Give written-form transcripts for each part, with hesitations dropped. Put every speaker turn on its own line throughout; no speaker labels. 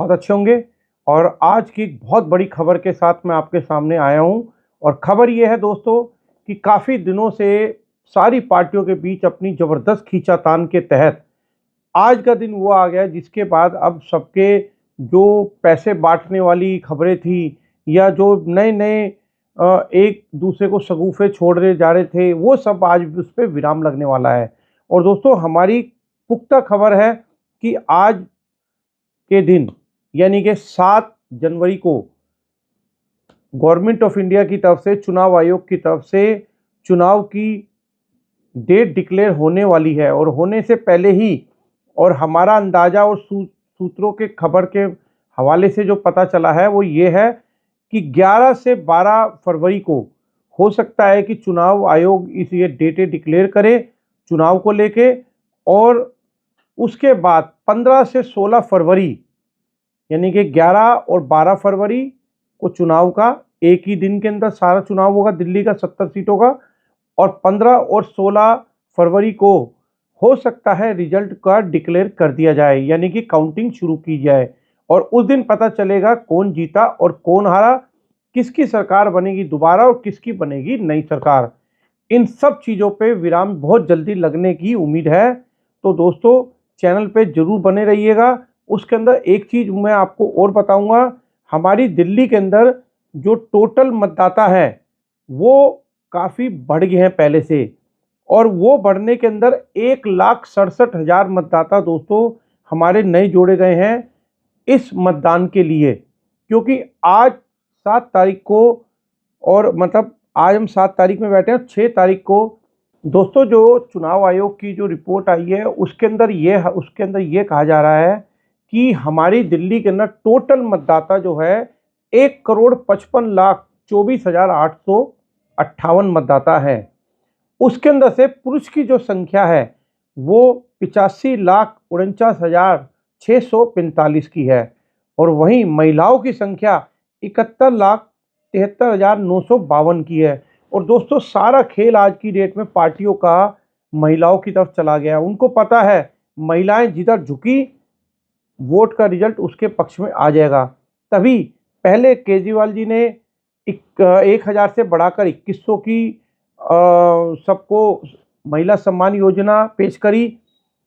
बहुत अच्छे होंगे। और आज की एक बहुत बड़ी खबर के साथ मैं आपके सामने आया हूं। और खबर ये है दोस्तों कि काफ़ी दिनों से सारी पार्टियों के बीच अपनी ज़बरदस्त खींचातान के तहत आज का दिन वो आ गया जिसके बाद अब सबके जो पैसे बांटने वाली खबरें थी या जो नए नए एक दूसरे को शगुफे छोड़ने जा रहे थे, वो सब आज उस पर विराम लगने वाला है। और दोस्तों, हमारी पुख्ता खबर है कि आज के दिन यानी कि 7 जनवरी को गवर्नमेंट ऑफ इंडिया की तरफ से, चुनाव आयोग की तरफ से चुनाव की डेट डिक्लेयर होने वाली है। और होने से पहले ही, और हमारा अंदाज़ा और सूत्रों के खबर के हवाले से जो पता चला है वो ये है कि 11 से 12 फरवरी को हो सकता है कि चुनाव आयोग इस ये डेटें डिक्लेयर करे चुनाव को लेके। और उसके बाद 15 से 16 फरवरी यानी कि 11 और 12 फरवरी को चुनाव का एक ही दिन के अंदर सारा चुनाव होगा दिल्ली का 70 सीटों का। और 15 और 16 फरवरी को हो सकता है रिजल्ट का डिक्लेयर कर दिया जाए, यानी कि काउंटिंग शुरू की जाए। और उस दिन पता चलेगा कौन जीता और कौन हारा, किसकी सरकार बनेगी दोबारा और किसकी बनेगी नई सरकार। इन सब चीज़ों पे विराम बहुत जल्दी लगने की उम्मीद है। तो दोस्तों, चैनल पे जरूर बने रहिएगा। उसके अंदर एक चीज़ मैं आपको और बताऊंगा, हमारी दिल्ली के अंदर जो टोटल मतदाता है वो काफ़ी बढ़ गए हैं पहले से। और वो बढ़ने के अंदर 1,67,000 मतदाता दोस्तों हमारे नए जोड़े गए हैं इस मतदान के लिए। क्योंकि आज 7 तारीख को, और मतलब आज हम 7 तारीख में बैठे हैं, 6 तारीख को दोस्तों जो चुनाव आयोग की जो रिपोर्ट आई है उसके अंदर ये कहा जा रहा है कि हमारी दिल्ली के अंदर टोटल मतदाता जो है 1,55,24,858 मतदाता है। उसके अंदर से पुरुष की जो संख्या है वो 85,49,645 की है। और वहीं महिलाओं की संख्या 71,73,952 की है। और दोस्तों, सारा खेल आज की डेट में पार्टियों का महिलाओं की तरफ चला गया। उनको पता है महिलाएं जिधर झुकी वोट का रिजल्ट उसके पक्ष में आ जाएगा। तभी पहले केजरीवाल जी ने 1,000 से बढ़ाकर 2,100 की सबको महिला सम्मान योजना पेश करी।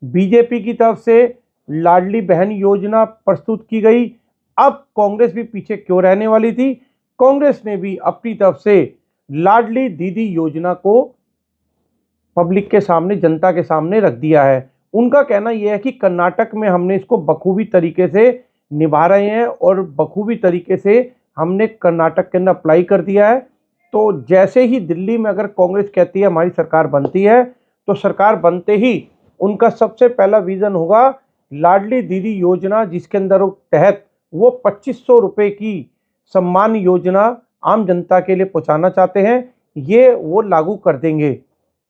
बीजेपी की तरफ से लाडली बहन योजना प्रस्तुत की गई। अब कांग्रेस भी पीछे क्यों रहने वाली थी, कांग्रेस ने भी अपनी तरफ से लाडली दीदी योजना को पब्लिक के सामने, जनता के सामने रख दिया है। उनका कहना यह है कि कर्नाटक में हमने इसको बखूबी तरीके से निभा रहे हैं और बखूबी तरीके से हमने कर्नाटक के अंदर अप्लाई कर दिया है। तो जैसे ही दिल्ली में अगर कांग्रेस कहती है हमारी सरकार बनती है, तो सरकार बनते ही उनका सबसे पहला विजन होगा लाडली दीदी योजना, जिसके अंदर तहत वो 2,500 रुपये की सम्मान योजना आम जनता के लिए पहुंचाना चाहते हैं, ये वो लागू कर देंगे।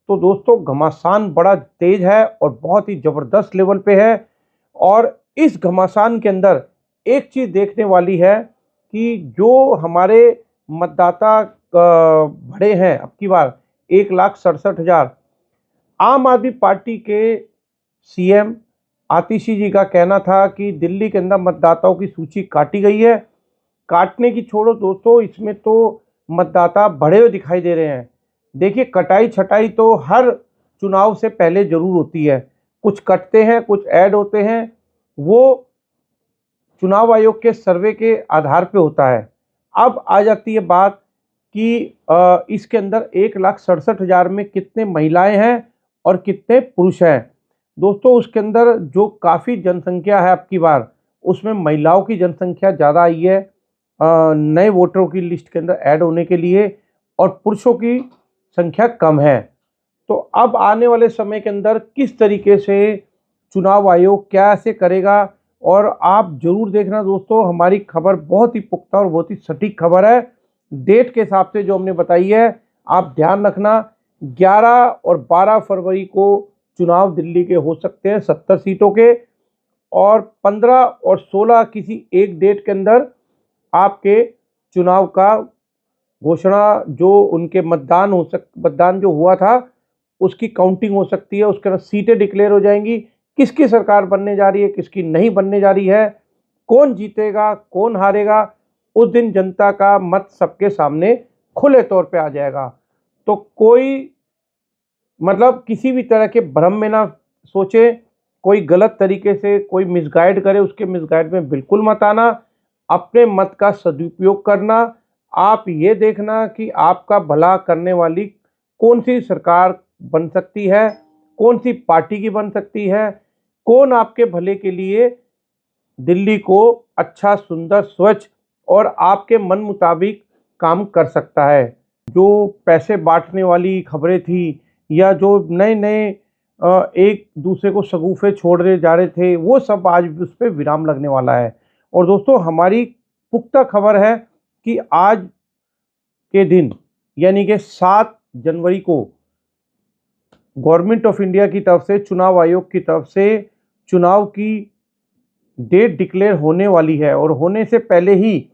तो दोस्तों, घमासान बड़ा तेज है और बहुत ही ज़बरदस्त लेवल पे है। और इस घमासान के अंदर एक चीज़ देखने वाली है कि जो हमारे मतदाता बढ़े हैं अब की बार 1,67,000। आम आदमी पार्टी के सीएम आतिशी जी का कहना था कि दिल्ली के अंदर मतदाताओं की सूची काटी गई है। काटने की छोड़ो दोस्तों, इसमें तो मतदाता बढ़े हुए दिखाई दे रहे हैं। देखिए, कटाई छटाई तो हर चुनाव से पहले जरूर होती है, कुछ कटते हैं कुछ ऐड होते हैं, वो चुनाव आयोग के सर्वे के आधार पे होता है। अब आ जाती है बात कि इसके अंदर 1,67,000 में कितने महिलाएं हैं और कितने पुरुष हैं। दोस्तों, उसके अंदर जो काफ़ी जनसंख्या है अब की बार, उसमें महिलाओं की जनसंख्या ज़्यादा आई है नए वोटरों की लिस्ट के अंदर ऐड होने के लिए, और पुरुषों की संख्या कम है। तो अब आने वाले समय के अंदर किस तरीके से चुनाव आयोग क्या ऐसे करेगा, और आप जरूर देखना दोस्तों, हमारी खबर बहुत ही पुख्ता और बहुत ही सटीक खबर है। डेट के हिसाब से जो हमने बताई है आप ध्यान रखना, 11 और 12 फरवरी को चुनाव दिल्ली के हो सकते हैं 70 सीटों के। और 15 और 16 किसी एक डेट के अंदर आपके चुनाव का घोषणा, जो उनके मतदान जो हुआ था उसकी काउंटिंग हो सकती है। उसके बाद सीटें डिक्लेयर हो जाएंगी, किसकी सरकार बनने जा रही है किसकी नहीं बनने जा रही है, कौन जीतेगा कौन हारेगा उस दिन जनता का मत सबके सामने खुले तौर पे आ जाएगा। तो कोई मतलब किसी भी तरह के भ्रम में ना सोचे, कोई गलत तरीके से कोई मिसगाइड करे उसके मिसगाइड में बिल्कुल मत आना। अपने मत का सदुपयोग करना। आप ये देखना कि आपका भला करने वाली कौन सी सरकार बन सकती है, कौन सी पार्टी की बन सकती है, कौन आपके भले के लिए दिल्ली को अच्छा, सुंदर, स्वच्छ और आपके मन मुताबिक काम कर सकता है। जो पैसे बांटने वाली खबरें थी या जो नए नए एक दूसरे को शगुफे छोड़ रहे जा रहे थे, वो सब आज उस पर विराम लगने वाला है। और दोस्तों, हमारी पुख्ता खबर है कि आज के दिन यानी कि 7 जनवरी को गवर्नमेंट ऑफ इंडिया की तरफ से, चुनाव आयोग की तरफ से चुनाव की डेट डिक्लेयर होने वाली है। और होने से पहले ही,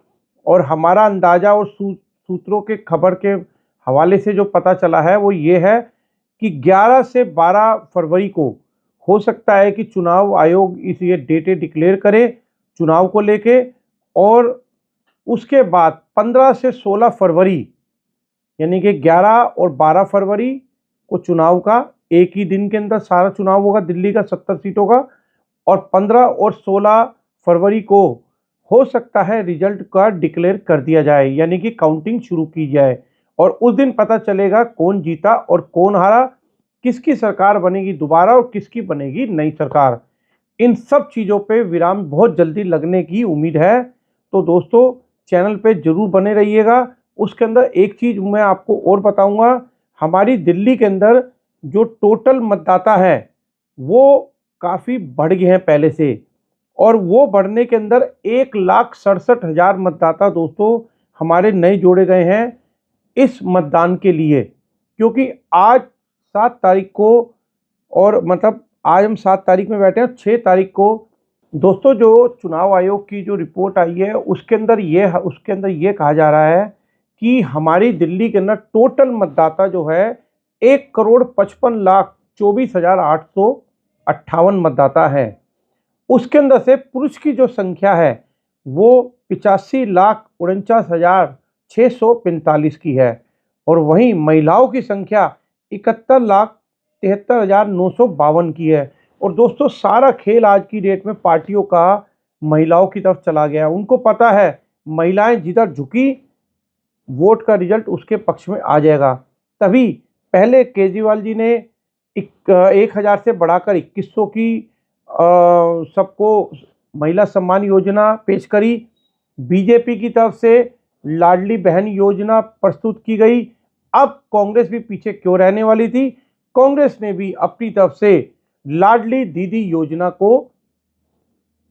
और हमारा अंदाज़ा और सूत्रों के खबर के हवाले से जो पता चला है वो ये है कि 11 से 12 फरवरी को हो सकता है कि चुनाव आयोग ये डेटें डिक्लेयर करे चुनाव को लेके। और उसके बाद 15 से 16 फरवरी यानी कि 11 और 12 फरवरी को चुनाव का एक ही दिन के अंदर सारा चुनाव होगा दिल्ली का 70 सीटों का। और 15 और 16 फरवरी को हो सकता है रिजल्ट का डिक्लेयर कर दिया जाए, यानी कि काउंटिंग शुरू की जाए। और उस दिन पता चलेगा कौन जीता और कौन हारा, किसकी सरकार बनेगी दोबारा और किसकी बनेगी नई सरकार। इन सब चीज़ों पे विराम बहुत जल्दी लगने की उम्मीद है। तो दोस्तों, चैनल पे जरूर बने रहिएगा। उसके अंदर एक चीज़ मैं आपको और बताऊंगा, हमारी दिल्ली के अंदर जो टोटल मतदाता है वो काफ़ी बढ़ गए हैं पहले से। और वो बढ़ने के अंदर 1,67,000 मतदाता दोस्तों हमारे नए जोड़े गए हैं इस मतदान के लिए। क्योंकि आज 7 तारीख को, और मतलब आज हम 7 तारीख में बैठे हैं, 6 तारीख को दोस्तों जो चुनाव आयोग की जो रिपोर्ट आई है उसके अंदर ये कहा जा रहा है कि हमारी दिल्ली के अंदर टोटल मतदाता जो है 1,55,24,858 मतदाता है। उसके अंदर से पुरुष की जो संख्या है वो 85,49,645 की है। और वहीं महिलाओं की संख्या 71,73,952 की है। और दोस्तों, सारा खेल आज की डेट में पार्टियों का महिलाओं की तरफ चला गया। उनको पता है महिलाएं जिधर झुकी वोट का रिजल्ट उसके पक्ष में आ जाएगा। तभी पहले केजरीवाल जी ने 1,000 से बढ़ाकर 2,100 की सबको महिला सम्मान योजना पेश करी। बीजेपी की तरफ से लाडली बहन योजना प्रस्तुत की गई। अब कांग्रेस भी पीछे क्यों रहने वाली थी, कांग्रेस ने भी अपनी तरफ से लाडली दीदी योजना को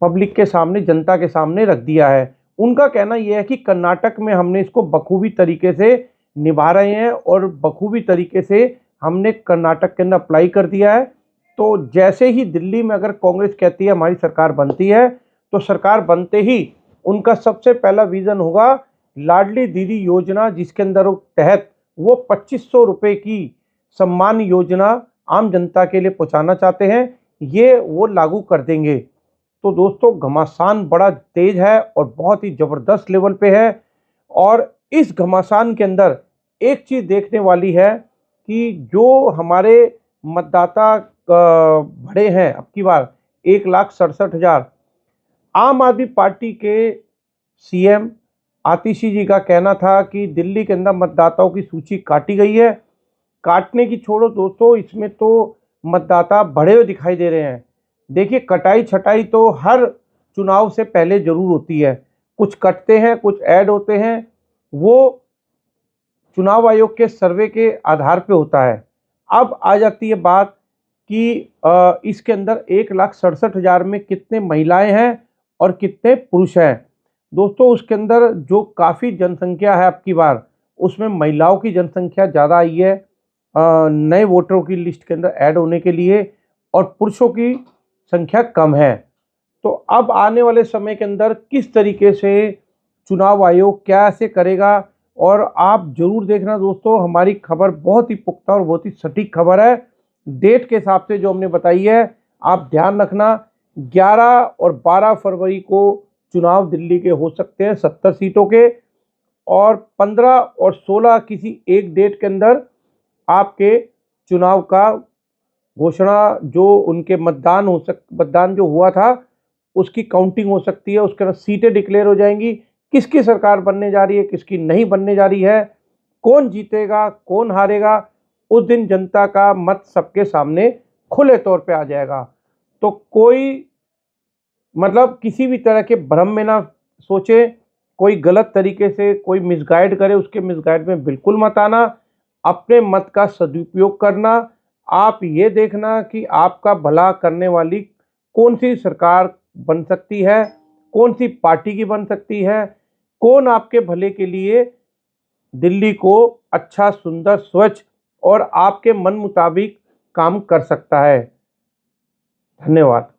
पब्लिक के सामने, जनता के सामने रख दिया है। उनका कहना यह है कि कर्नाटक में हमने इसको बखूबी तरीके से निभा रहे हैं और बखूबी तरीके से हमने कर्नाटक के अंदर अप्लाई कर दिया है। तो जैसे ही दिल्ली में अगर कांग्रेस कहती है हमारी सरकार बनती है, तो सरकार बनते ही उनका सबसे पहला विजन होगा लाडली दीदी योजना, जिसके अंदर तहत वो 2,500 रुपये की सम्मान योजना आम जनता के लिए पहुंचाना चाहते हैं, ये वो लागू कर देंगे। तो दोस्तों, घमासान बड़ा तेज है और बहुत ही ज़बरदस्त लेवल पे है। और इस घमासान के अंदर एक चीज़ देखने वाली है कि जो हमारे मतदाता बढ़े हैं अब की बार 1,67,000, आम आदमी पार्टी के सीएम आतिशी जी का कहना था कि दिल्ली के अंदर मतदाताओं की सूची काटी गई है। काटने की छोड़ो दोस्तों, इसमें तो मतदाता बढ़े हुए दिखाई दे रहे हैं। देखिए, कटाई छटाई तो हर चुनाव से पहले जरूर होती है, कुछ कटते हैं कुछ ऐड होते हैं, वो चुनाव आयोग के सर्वे के आधार पे होता है। अब आ जाती है बात कि इसके अंदर 1,67,000 में कितने महिलाएं हैं और कितने पुरुष हैं। दोस्तों, उसके अंदर जो काफ़ी जनसंख्या है अब की बार, उसमें महिलाओं की जनसंख्या ज़्यादा आई है नए वोटरों की लिस्ट के अंदर ऐड होने के लिए, और पुरुषों की संख्या कम है। तो अब आने वाले समय के अंदर किस तरीके से चुनाव आयोग क्या ऐसे करेगा, और आप जरूर देखना दोस्तों, हमारी खबर बहुत ही पुख्ता और बहुत ही सटीक खबर है। डेट के हिसाब से जो हमने बताई है, आप ध्यान रखना 11 और 12 फरवरी को चुनाव दिल्ली के हो सकते हैं 70 सीटों के, और 15 और 16 किसी एक डेट के अंदर आपके चुनाव का घोषणा, जो उनके मतदान जो हुआ था उसकी काउंटिंग हो सकती है, उसके बाद सीटें डिक्लेयर हो जाएंगी, किसकी सरकार बनने जा रही है, किसकी नहीं बनने जा रही है, कौन जीतेगा कौन हारेगा, उस दिन जनता का मत सबके सामने खुले तौर पे आ जाएगा। तो कोई मतलब किसी भी तरह के भ्रम में ना सोचे, कोई गलत तरीके से कोई मिसगाइड करे, उसके मिसगाइड में बिल्कुल मत आना, अपने मत का सदुपयोग करना। आप ये देखना कि आपका भला करने वाली कौन सी सरकार बन सकती है, कौन सी पार्टी की बन सकती है, कौन आपके भले के लिए दिल्ली को अच्छा, सुंदर, स्वच्छ और आपके मन मुताबिक काम कर सकता है। धन्यवाद।